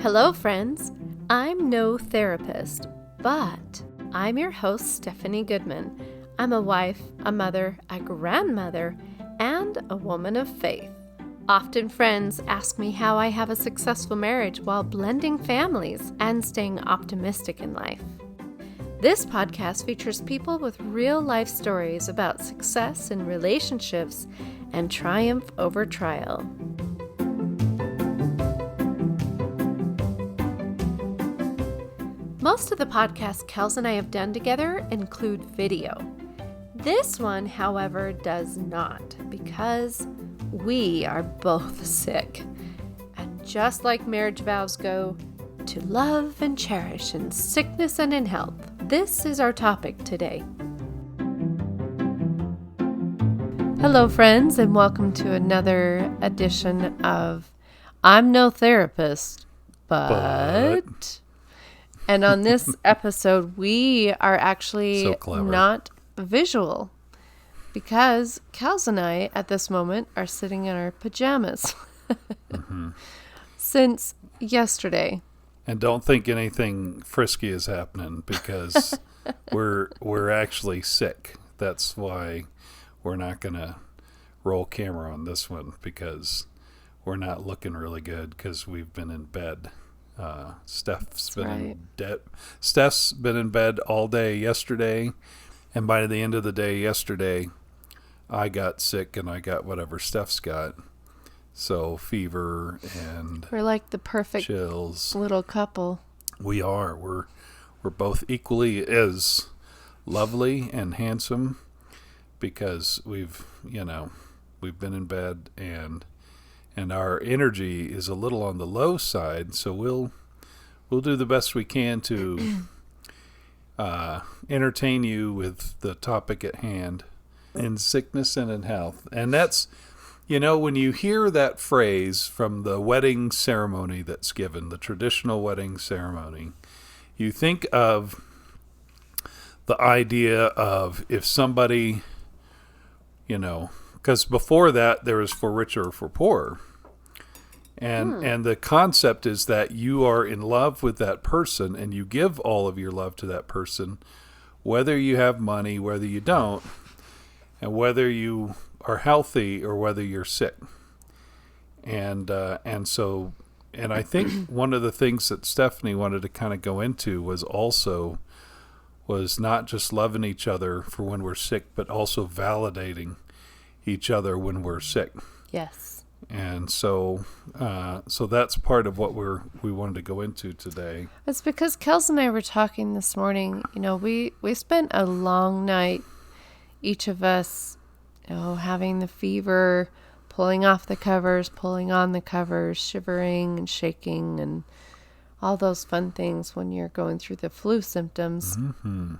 Hello, friends. I'm no therapist, but I'm your host, Stephanie Goodman. I'm a wife, a mother, a grandmother, and a woman of faith. Often friends ask me how I have a successful marriage while blending families and staying optimistic in life. This podcast features people with real-life stories about success in relationships and triumph over trial. Most of the podcasts Kels and I have done together include video. This one, however, does not because we are both sick. And just like marriage vows go, to love and cherish in sickness and in health, this is our topic today. Hello, friends, and welcome to another edition of I'm no therapist, but... And on this episode, we are actually not visual because Kels and I, at this moment, are sitting in our pajamas since yesterday. And don't think anything frisky is happening because we're actually sick. That's why we're not going to roll camera on this one because we're not looking really good because we've been in bed. Steph's been in bed all day yesterday, and by the end of the day yesterday, I got sick and I got whatever Steph's got. So fever and we're like the perfect chills little couple. We are. We're both equally as lovely and handsome because we've been in bed and our energy is a little on the low side, so we'll do the best we can to entertain you with the topic at hand, in sickness and in health. And that's, when you hear that phrase from the wedding ceremony that's given, the traditional wedding ceremony, you think of the idea of if somebody, because before that, there was for richer or for poorer. And the concept is that you are in love with that person and you give all of your love to that person, whether you have money, whether you don't, and whether you are healthy or whether you're sick. And I think one of the things that Stephanie wanted to kind of go into was not just loving each other for when we're sick, but also validating each other when we're sick. Yes. And so that's part of what we wanted to go into today. It's because Kels and I were talking this morning. We spent a long night, each of us, having the fever, pulling off the covers, pulling on the covers, shivering and shaking, and all those fun things when you're going through the flu symptoms. Mm-hmm.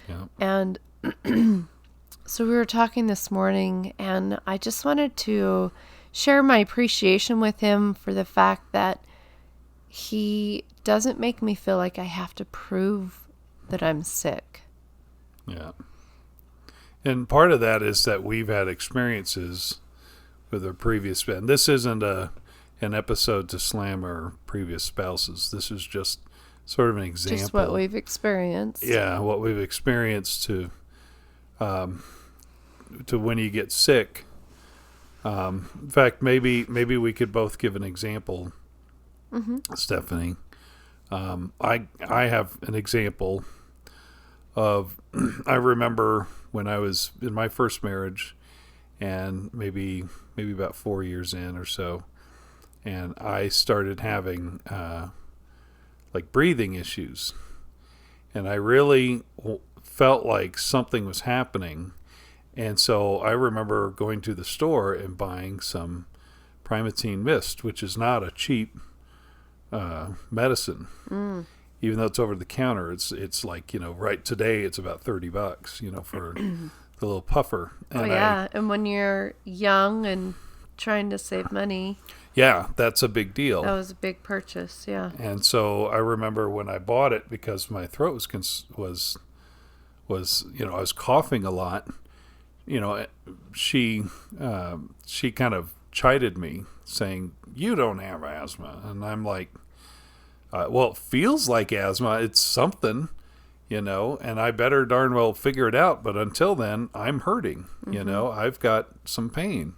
Yeah. And so we were talking this morning, and I just wanted to share my appreciation with him for the fact that he doesn't make me feel like I have to prove that I'm sick. Yeah. And part of that is that we've had experiences with our previous, and this isn't an episode to slam our previous spouses. This is just sort of an example. Just what we've experienced. Yeah, what we've experienced to when you get sick. In fact, maybe we could both give an example, Stephanie. I have an example of I remember when I was in my first marriage, and maybe about 4 years in or so, and I started having like breathing issues, and I really felt like something was happening. And so I remember going to the store and buying some Primatene Mist, which is not a cheap medicine. Even though it's over the counter, it's like, right today it's about $30, for the little puffer. And and when you're young and trying to save money. Yeah, that's a big deal. That was a big purchase, yeah. And so I remember when I bought it, because my throat was I was coughing a lot. She kind of chided me, saying, "You don't have asthma," and I'm like, Well, it feels like asthma. It's something, and I better darn well figure it out. But until then, I'm hurting, I've got some pain.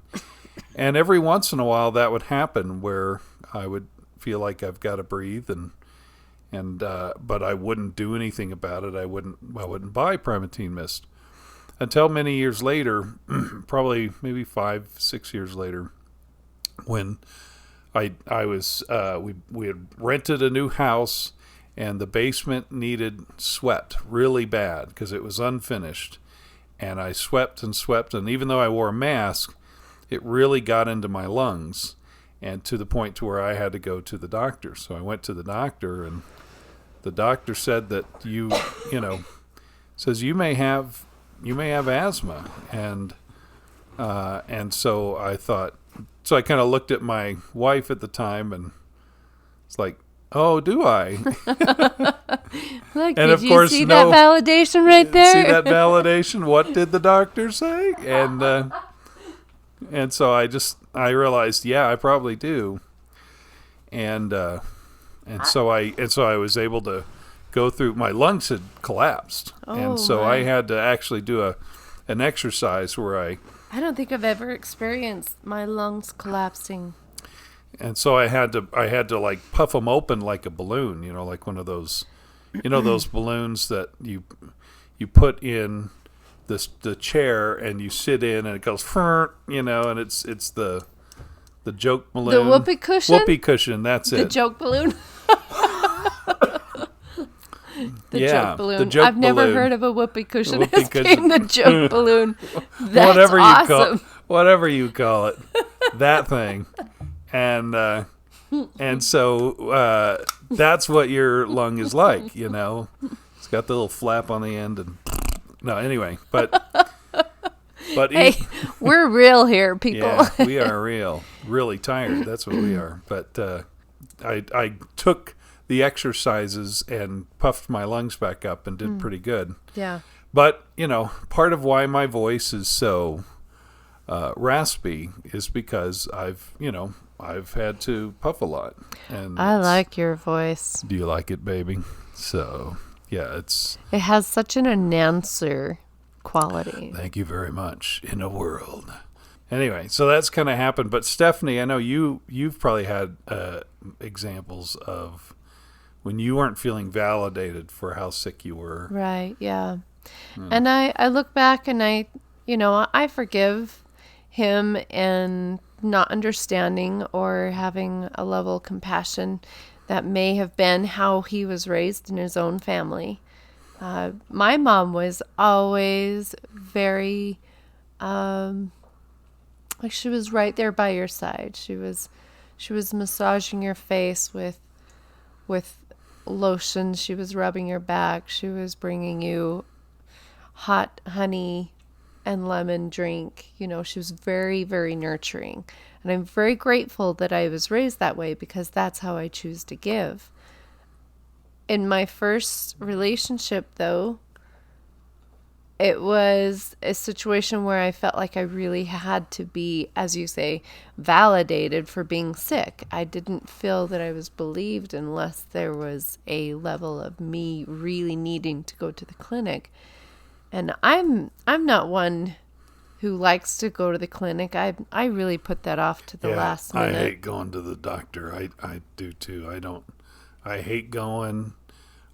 And every once in a while that would happen where I would feel like I've got to breathe but I wouldn't do anything about it. I wouldn't buy Primatene Mist until many years later, probably maybe 5-6 years later, when I was we had rented a new house and the basement needed swept really bad because it was unfinished, and I swept, and even though I wore a mask, it really got into my lungs, and to the point to where I had to go to the doctor. So I went to the doctor, and the doctor said that says you may have asthma, and so I thought. So I kind of looked at my wife at the time, and it's like, oh, do I? Look, and did you see that validation right there? See that validation? What did the doctor say? And so I realized, yeah, I probably do. And so I was able to go through. My lungs had collapsed, and so I had to actually do an exercise where I don't think I've ever experienced my lungs collapsing. And so I had to like puff them open like a balloon, like one of those, those balloons that you put in the chair and you sit in and it goes, and it's the joke balloon. The whoopee cushion? Whoopee cushion, that's it. The joke balloon? Joke balloon. The joke I've never balloon. Heard of a whoopee cushion as being the joke balloon. That's whatever awesome. Whatever you call it, that thing. And so that's what your lung is like, It's got the little flap on the end, and no, anyway, but hey, we're real here, people. Yeah, we are real, really tired. That's what we are. But I took the exercises and puffed my lungs back up and did pretty good. Yeah. But part of why my voice is so raspy is because I've had to puff a lot. And I like your voice. Do you like it, baby? So, yeah, it has such an announcer quality. Thank you very much. In a world. Anyway, so that's kind of happened. But Stephanie, I know you've probably had examples of when you weren't feeling validated for how sick you were. Right, yeah. And I look back and I forgive him and not understanding or having a level of compassion that may have been how he was raised in his own family. My mom was always very, like she was right there by your side. She was massaging your face with lotion. She was rubbing your back. She was bringing you hot honey and lemon drink. She was very, very nurturing. And I'm very grateful that I was raised that way because that's how I choose to give. In my first relationship, though, it was a situation where I felt like I really had to be, as you say, validated for being sick. I didn't feel that I was believed unless there was a level of me really needing to go to the clinic. And I'm not one who likes to go to the clinic. I really put that off to the last minute. I hate going to the doctor. I do too. I hate going.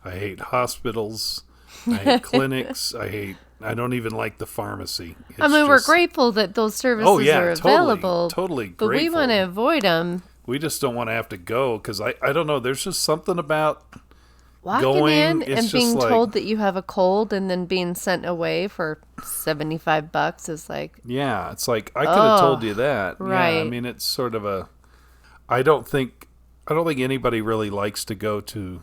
I hate hospitals. I hate clinics. I don't even like the pharmacy. We're grateful that those services are available. Totally but grateful. We want to avoid them. We just don't want to have to go because I don't know. There's just something about walking in and being told that you have a cold and then being sent away for $75 is like... Yeah, it's like, I could have told you that. Right. Yeah, it's sort of a... I don't think anybody really likes to go to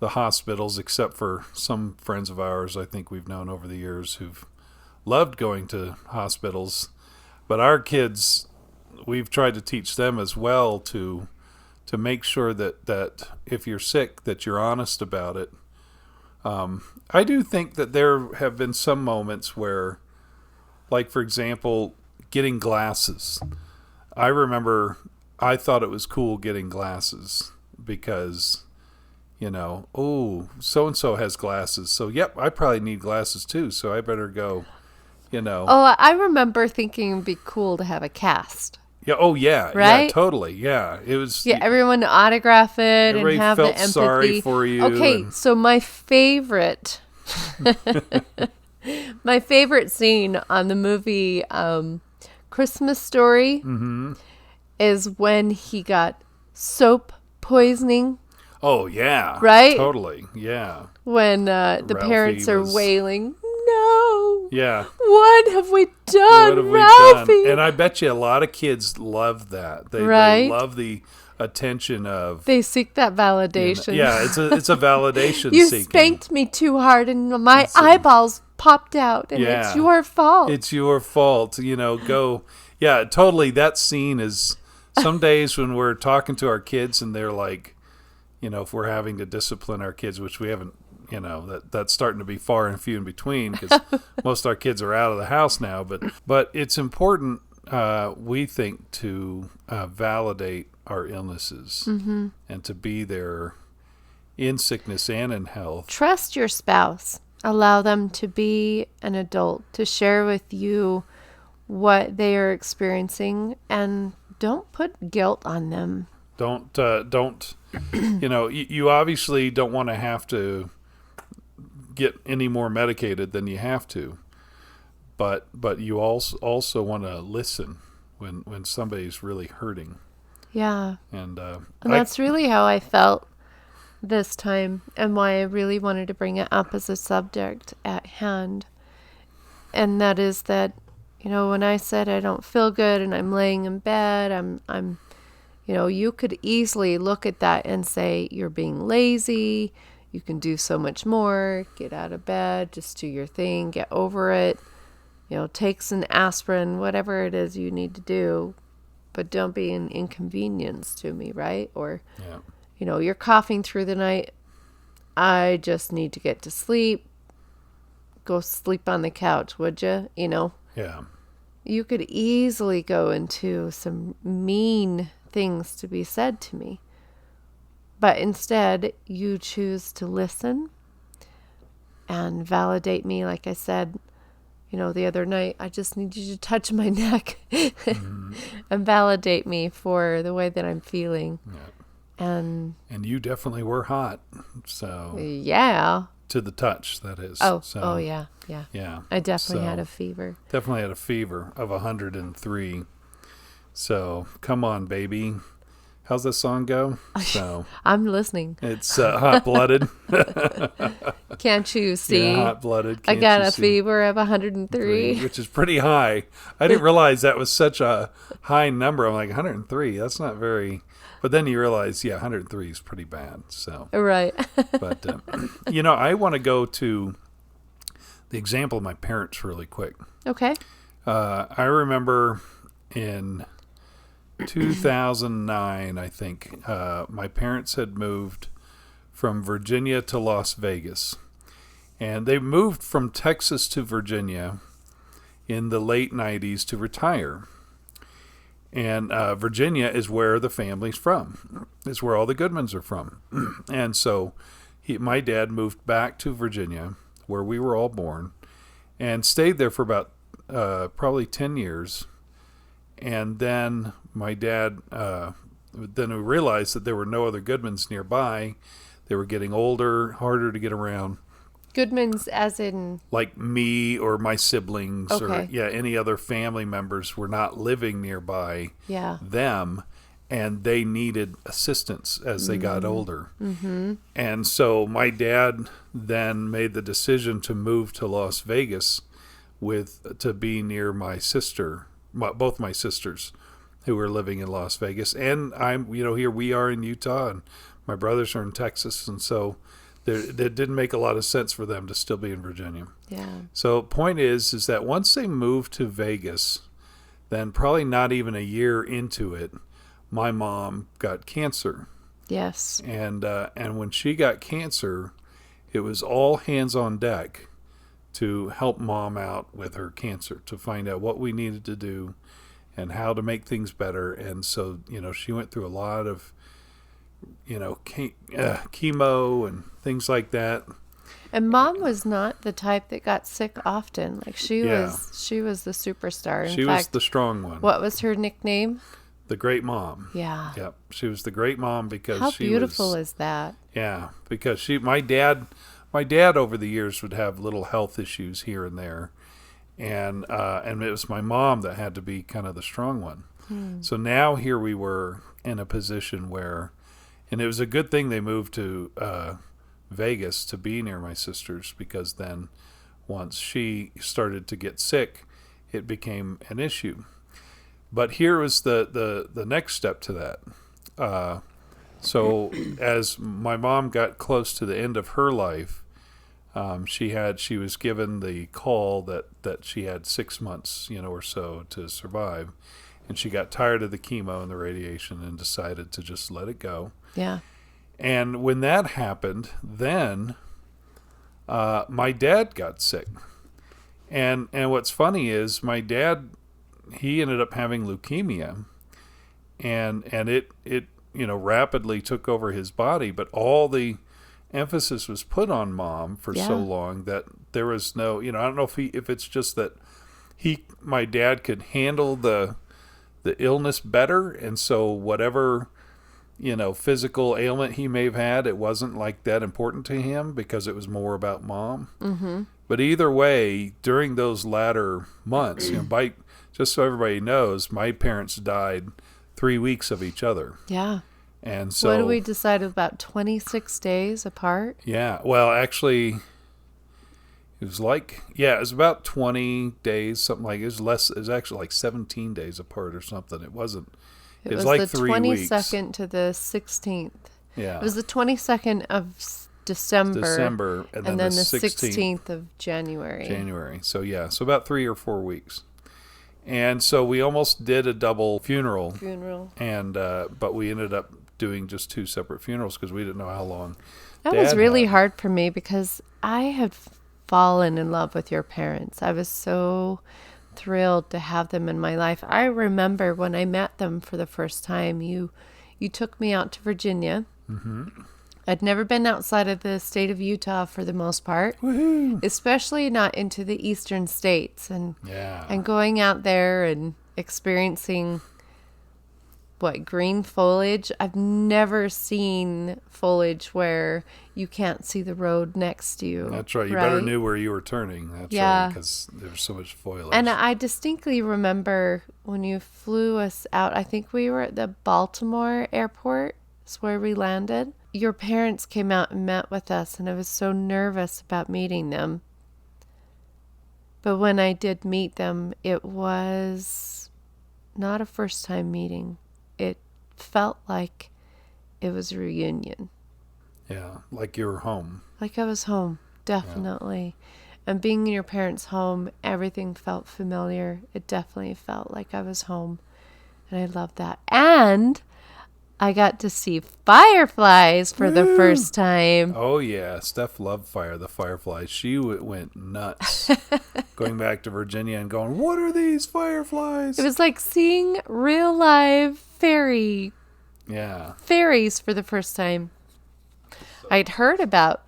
the hospitals except for some friends of ours I think we've known over the years who've loved going to hospitals. But our kids, we've tried to teach them as well to make sure that if you're sick, that you're honest about it. I do think that there have been some moments where, like, for example, getting glasses. I remember I thought it was cool getting glasses because oh, so-and-so has glasses. So, yep, I probably need glasses too. So I better go, Oh, I remember thinking it'd be cool to have a cast. Yeah. Oh, yeah. Right? Yeah, totally. Yeah. It was. Yeah, everyone to autograph it and Everybody have felt the empathy. sorry for you. Okay, so my favorite scene on the movie Christmas Story is when he got soap poisoning. Oh, yeah. Right? Totally. Yeah. When the Ralphie parents are was- wailing, no. Yeah. What have we done, What have we Ralphie? done? And I bet you a lot of kids love that. They Right? love the attention of. They seek that validation. Yeah, it's a validation You seeking. spanked me too hard and my eyeballs popped out and Yeah. it's your fault. It's your fault. Go. Yeah, totally. That scene is some days when we're talking to our kids and they're like, if we're having to discipline our kids, which we haven't, that's starting to be far and few in between because most of our kids are out of the house now. But it's important, we think, to validate our illnesses and to be there in sickness and in health. Trust your spouse. Allow them to be an adult, to share with you what they are experiencing, and don't put guilt on them. Don't you obviously don't want to have to get any more medicated than you have to, but you also want to listen when somebody's really hurting. Yeah. And that's really how I felt this time and why I really wanted to bring it up as a subject at hand. And that is that, when I said I don't feel good and I'm laying in bed, I'm you could easily look at that and say you're being lazy. You can do so much more. Get out of bed, just do your thing, get over it. Take some aspirin, whatever it is you need to do, but don't be an inconvenience to me, right? Or, you're coughing through the night. I just need to get to sleep. Go sleep on the couch, would you? Yeah. You could easily go into some mean things to be said to me. But instead, you choose to listen and validate me. Like I said, the other night, I just need you to touch my neck and validate me for the way that I'm feeling. Yeah. And you definitely were hot. So yeah. To the touch, that is. Oh yeah. Yeah. I definitely had a fever. Definitely had a fever of 103. So come on, baby. How's that song go? So I'm listening. It's hot-blooded. Can't you see? Yeah, hot-blooded. I got a fever of 103. Which is pretty high. I didn't realize that was such a high number. I'm like, 103, that's not very... But then you realize, 103 is pretty bad. So right. But, I want to go to the example of my parents really quick. Okay. I remember in 2009, I think, my parents had moved from Virginia to Las Vegas. And they moved from Texas to Virginia in the late 90s to retire. And Virginia is where the family's from. It's where all the Goodmans are from. And so my dad moved back to Virginia, where we were all born, and stayed there for about probably 10 years. And then my dad, then we realized that there were no other Goodmans nearby. They were getting older, harder to get around. Goodmans as in? Like me or my siblings or Okay. any other family members were not living nearby them, and they needed assistance as they got older. Mm-hmm. And so my dad then made the decision to move to Las Vegas to be near my sister, both my sisters who were living in Las Vegas. And I'm, here we are in Utah and my brothers are in Texas. And so it didn't make a lot of sense for them to still be in Virginia. Yeah. So point is that once they moved to Vegas, then probably not even a year into it, my mom got cancer. Yes. And when she got cancer, it was all hands on deck to help mom out with her cancer, to find out what we needed to do and how to make things better. And so, she went through a lot of chemo and things like that. And Mom was not the type that got sick often. Like she Yeah. was the superstar. She was the strong one. What was her nickname? The great mom. Yeah. Yep. She was the great mom because How she beautiful was, is that? Yeah, because my dad over the years would have little health issues here and there, and it was my mom that had to be kind of the strong one. So now here we were in a position where, and it was a good thing they moved to Vegas to be near my sisters, because then once she started to get sick, it became an issue. But here was the next step to that. So as my mom got close to the end of her life, she was given the call that she had 6 months, or so to survive, and she got tired of the chemo and the radiation and decided to just let it go. Yeah. And when that happened, then my dad got sick, and what's funny is my dad, he ended up having leukemia, and it rapidly took over his body, but all the emphasis was put on Mom for so long that there was no, I don't know if it's just that my dad could handle the illness better, and so whatever physical ailment he may have had, it wasn't like that important to him because it was more about Mom. Mm-hmm. But either way, during those latter months, just so everybody knows, my parents died 3 weeks of each other. Yeah. And so, what did we decide, about 26 days apart? Yeah. Well, actually, it was about 20 days, something like it. It was actually like 17 days apart or something. It wasn't. It was like the 3 weeks. 22nd to the 16th. Yeah. It was the 22nd of December, and then the the 16th 16th of January. So so about 3 or 4 weeks. And so we almost did a double funeral. And but we ended up doing just 2 separate funerals because we didn't know how long. That was really hard for me because I had fallen in love with your parents. I was so thrilled to have them in my life. I remember when I met them for the first time, you took me out to Virginia. Mm-hmm. I'd never been outside of the state of Utah for the most part. Woohoo! Especially not into the eastern states, and going out there and experiencing green foliage. I've never seen foliage where you can't see the road next to you. That's right. You better knew where you were turning. That's right, because there's so much foliage. And I distinctly remember when you flew us out, I think we were at the Baltimore airport. That's where we landed. Your parents came out and met with us, and I was so nervous about meeting them. But when I did meet them, it was not a first-time meeting. It felt like it was a reunion. Yeah, like you were home. Like I was home, definitely. Yeah. And being in your parents' home, everything felt familiar. It definitely felt like I was home. And I loved that. And I got to see fireflies for the first time. Oh, yeah. Steph loved the fireflies. She went nuts going back to Virginia and going, what are these fireflies? It was like seeing real live fairies for the first time. I'd heard about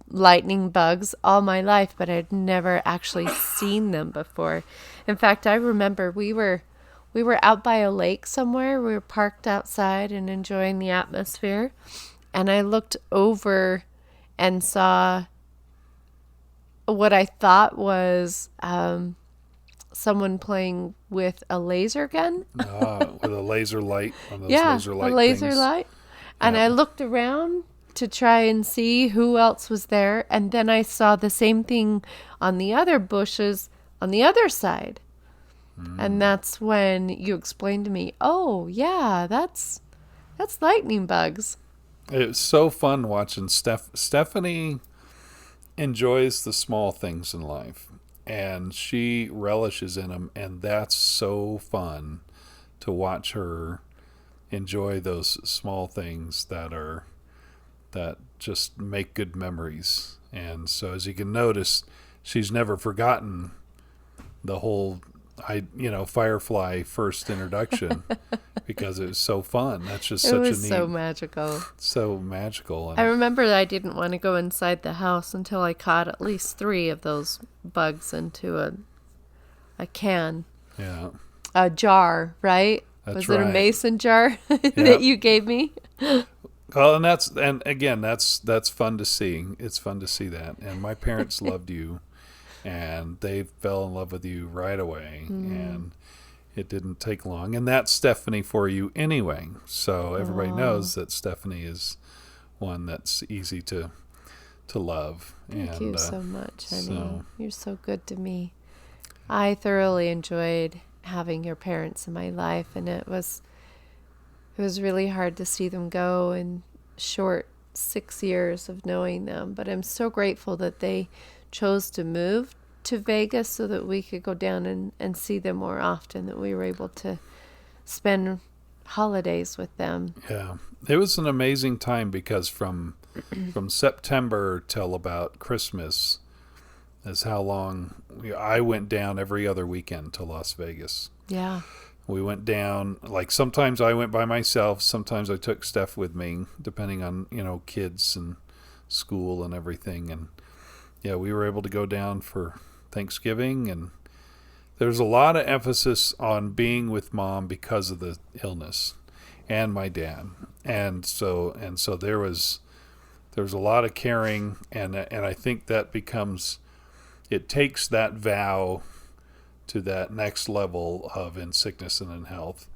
lightning bugs all my life, but I'd never actually seen them before. In fact, I remember we were out by a lake somewhere. We were parked outside and enjoying the atmosphere. And I looked over and saw what I thought was someone playing with a laser gun. With a laser light. One of those laser light a laser things. light. And I looked around to try and see who else was there. And then I saw the same thing on the other bushes on the other side. And that's when you explained to me, oh, yeah, that's lightning bugs. It was so fun watching Stephanie enjoys the small things in life, and she relishes in them, and that's so fun to watch her enjoy those small things that just make good memories. And so as you can notice, she's never forgotten the whole Firefly first introduction because it was so fun. That's just It such was a neat, so magical. so magical. I remember that I didn't want to go inside the house until I caught at least 3 of those bugs into a can. Yeah. A jar, right? That's Was right. it a mason jar that you gave me? Well, and again, that's fun to see. It's fun to see that. And my parents loved you, and they fell in love with you right away. And it didn't take long. And that's Stephanie for you anyway. So everybody knows that Stephanie is one that's easy to love. Thank you so much, honey. You're so good to me. I thoroughly enjoyed having your parents in my life, and it was really hard to see them go in short 6 years of knowing them. But I'm so grateful that they chose to move to Vegas so that we could go down and see them more often, that we were able to spend holidays with them. Yeah. It was an amazing time because from September till about Christmas is how long I went down every other weekend to Las Vegas. Yeah. We went down, like sometimes I went by myself, sometimes I took Steph with me, depending on, kids and school and everything. And yeah, we were able to go down for Thanksgiving, and there's a lot of emphasis on being with Mom because of the illness and my dad. And so there was a lot of caring, and I think that it takes that vow to that next level of in sickness and in health,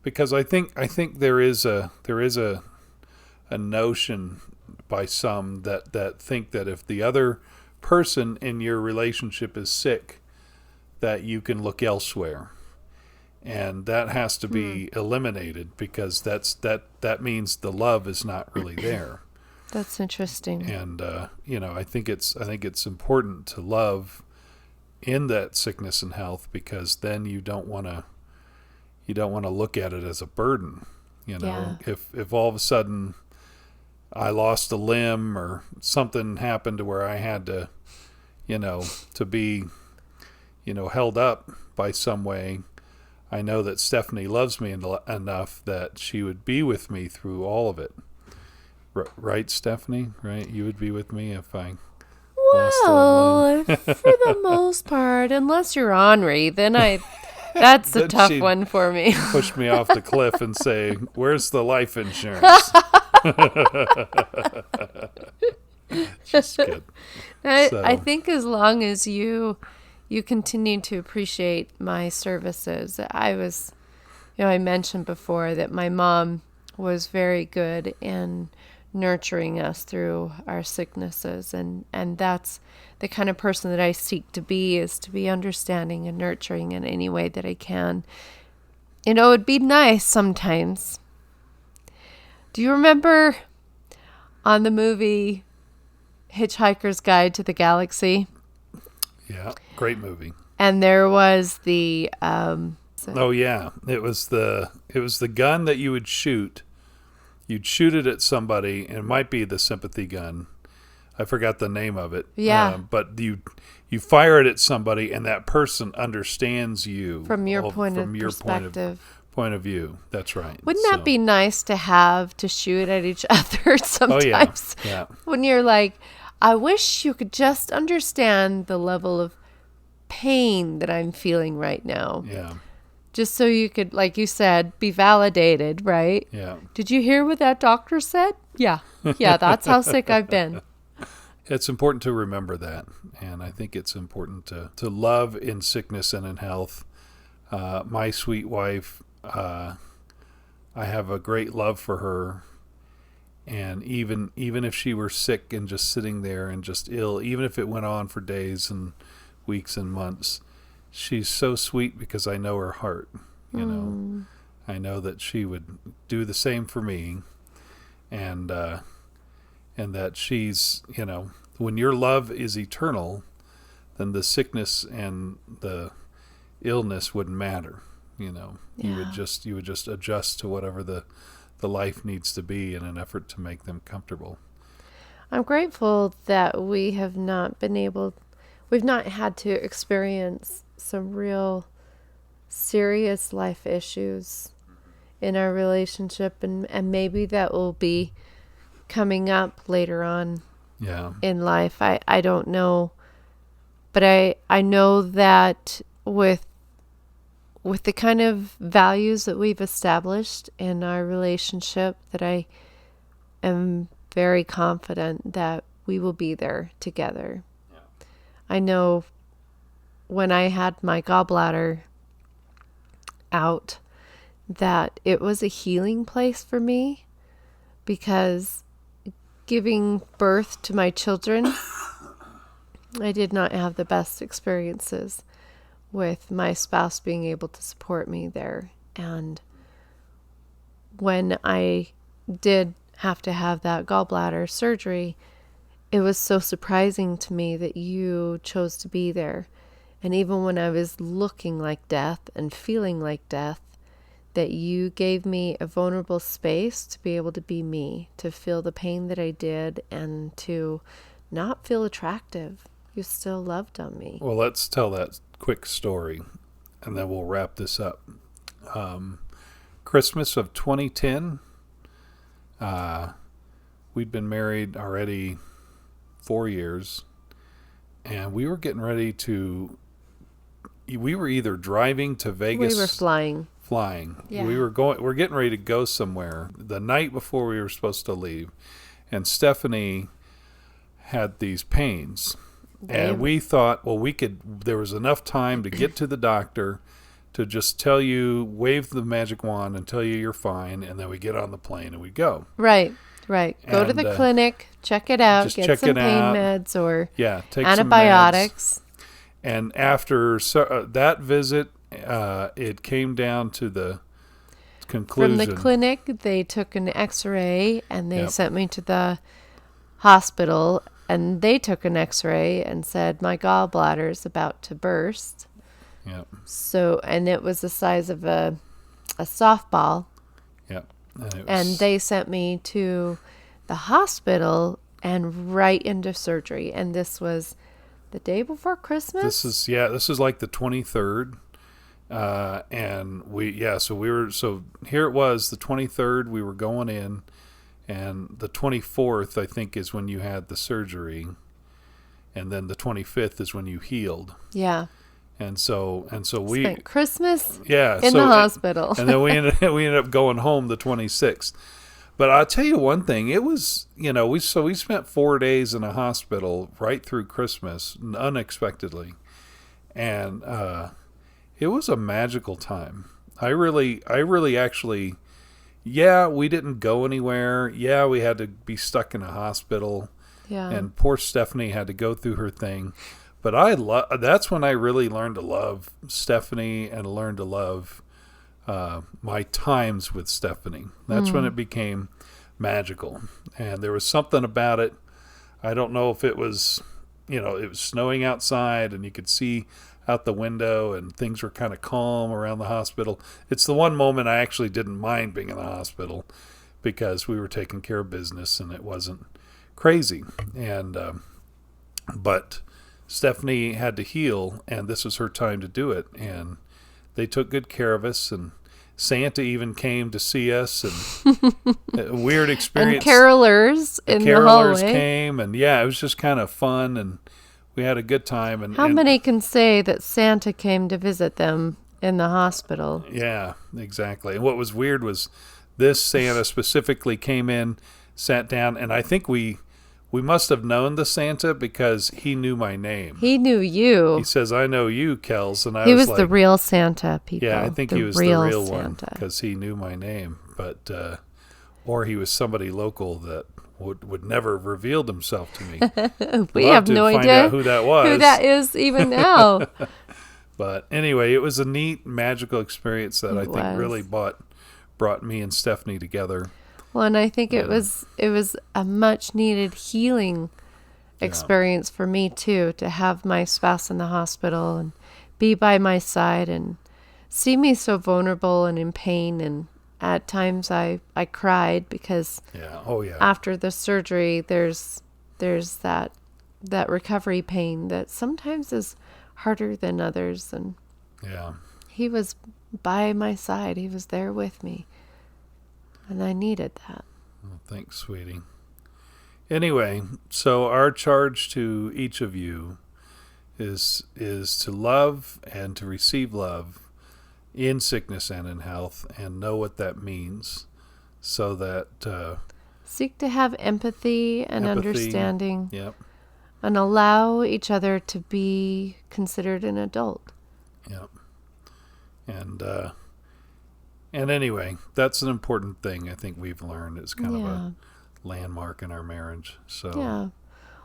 because I think there is a notion by some that think that if the other person in your relationship is sick, that you can look elsewhere, and that has to be eliminated, because that means the love is not really there. That's interesting. And I think it's important to love in that sickness and health, because then you don't want to look at it as a burden. Yeah. If all of a sudden I lost a limb or something happened to where I had to to be held up by some way, I know that Stephanie loves me enough that she would be with me through all of it. Right, Stephanie? Right? You would be with me if I lost a limb. Well, for the most part, unless you're ornery, then that's a tough one for me. Push me off the cliff and say, "Where's the life insurance?" Just good. I think as long as you continue to appreciate my services, I mentioned before that my mom was very good in nurturing us through our sicknesses, and that's the kind of person that I seek to be, is to be understanding and nurturing in any way that I can. It'd be nice sometimes. Do you remember on the movie Hitchhiker's Guide to the Galaxy? Yeah, great movie. And there was the oh yeah, it was the gun that you would shoot. You'd shoot it at somebody, and it might be the sympathy gun. I forgot the name of it. Yeah. But you fire it at somebody, and that person understands you from your perspective. Point of view. That's right. Wouldn't that be nice to have to shoot at each other sometimes? Oh yeah. When you're like, I wish you could just understand the level of pain that I'm feeling right now. Yeah. Just so you could, like you said, be validated, right? Yeah. Did you hear what that doctor said? Yeah. Yeah, that's how sick I've been. It's important to remember that. And I think it's important to love in sickness and in health. My sweet wife, I have a great love for her. And even if she were sick and just sitting there and just ill, even if it went on for days and weeks and months, she's so sweet because I know her heart. I know that she would do the same for me, and that she's, when your love is eternal, then the sickness and the illness wouldn't matter. You would just adjust to whatever the life needs to be in an effort to make them comfortable. I'm grateful that we've not had to experience some real serious life issues in our relationship, and maybe that will be coming up later on in life. I don't know, but I know that with the kind of values that we've established in our relationship, that I am very confident that we will be there together. Yeah. I know when I had my gallbladder out, that it was a healing place for me, because giving birth to my children, I did not have the best experiences with my spouse being able to support me there. And when I did have to have that gallbladder surgery, it was so surprising to me that you chose to be there. And even when I was looking like death and feeling like death, that you gave me a vulnerable space to be able to be me, to feel the pain that I did, and to not feel attractive. You still loved on me. Well, let's tell that quick story, and then we'll wrap this up. Christmas of 2010, we'd been married already 4 years, and we were getting ready to... We were either driving to Vegas. We were flying. Yeah. We're getting ready to go somewhere the night before we were supposed to leave. And Stephanie had these pains. And we thought, well, there was enough time to get to the doctor to just tell you, wave the magic wand and tell you you're fine. And then we get on the plane and we go. Right. Go to the clinic, check it out, get some pain meds or take antibiotics. And after that visit, it came down to the conclusion. From the clinic, they took an X-ray, and they sent me to the hospital, and they took an X-ray and said, my gallbladder is about to burst. Yep. So, and it was the size of a softball. Yep. And they sent me to the hospital and right into surgery. And this was the day before Christmas? This is like the 23rd. And so here it was, the 23rd, we were going in, and the 24th, I think, is when you had the surgery. And then the 25th is when you healed. Yeah. And so we spent Christmas in the hospital. And then we ended up going home the 26th. But I'll tell you one thing, it was, we spent 4 days in a hospital right through Christmas, unexpectedly. And it was a magical time. I really actually, we didn't go anywhere. Yeah, we had to be stuck in a hospital. Yeah. And poor Stephanie had to go through her thing. But that's when I really learned to love Stephanie and learned to love my times with Stephanie. That's when it became magical. And there was something about it. I don't know if it was, it was snowing outside and you could see out the window and things were kind of calm around the hospital. It's the one moment I actually didn't mind being in the hospital because we were taking care of business and it wasn't crazy. And, but Stephanie had to heal and this was her time to do it. And they took good care of us, and Santa even came to see us, and a weird experience. And carolers in the hallway. Carolers came, and it was just kind of fun, and we had a good time. And how many can say that Santa came to visit them in the hospital? Yeah, exactly. And what was weird was this Santa specifically came in, sat down, and I think we must have known the Santa because he knew my name. He knew you. He says, "I know you, Kels," and he was like, the real Santa, people. Yeah, I think he was the real one because he knew my name. But or he was somebody local that would never have revealed himself to me. We have no idea who that was. Who that is even now. But anyway, it was a neat, magical experience that I think really brought me and Stephanie together. Well, and I think it was a much needed healing experience for me too, to have my spouse in the hospital and be by my side and see me so vulnerable and in pain. And at times I cried because after the surgery there's that recovery pain that sometimes is harder than others. And he was by my side. He was there with me. And I needed that. Well, thanks, sweetie. Anyway, so our charge to each of you is to love and to receive love in sickness and in health, and know what that means, so that seek to have empathy and understanding. Yep. And allow each other to be considered an adult. Yep. And anyway, that's an important thing I think we've learned. It's kind of a landmark in our marriage. So yeah.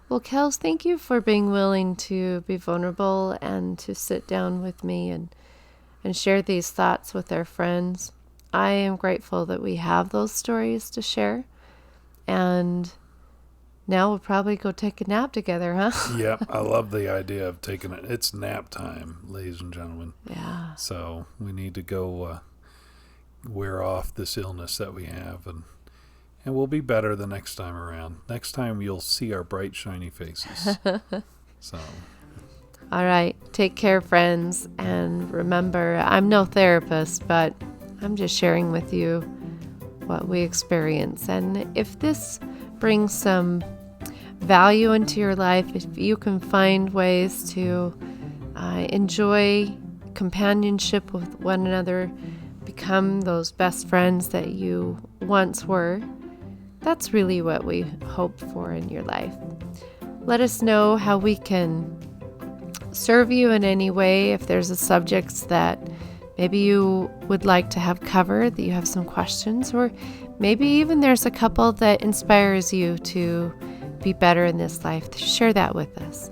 Well, Kels, thank you for being willing to be vulnerable and to sit down with me and share these thoughts with our friends. I am grateful that we have those stories to share. And now we'll probably go take a nap together, huh? Yep. I love the idea of taking it. It's nap time, ladies and gentlemen. Yeah. So we need to go wear off this illness that we have, and we'll be better the next time around. Next time you'll see our bright, shiny faces. So. All right. Take care, friends. And remember, I'm no therapist, but I'm just sharing with you what we experience. And if this brings some value into your life, if you can find ways to enjoy companionship with one another, become those best friends that you once were, that's really what we hope for in your life. Let us know how we can serve you in any way. If there's a subject that maybe you would like to have covered, that you have some questions, or maybe even there's a couple that inspires you to be better in this life, share that with us.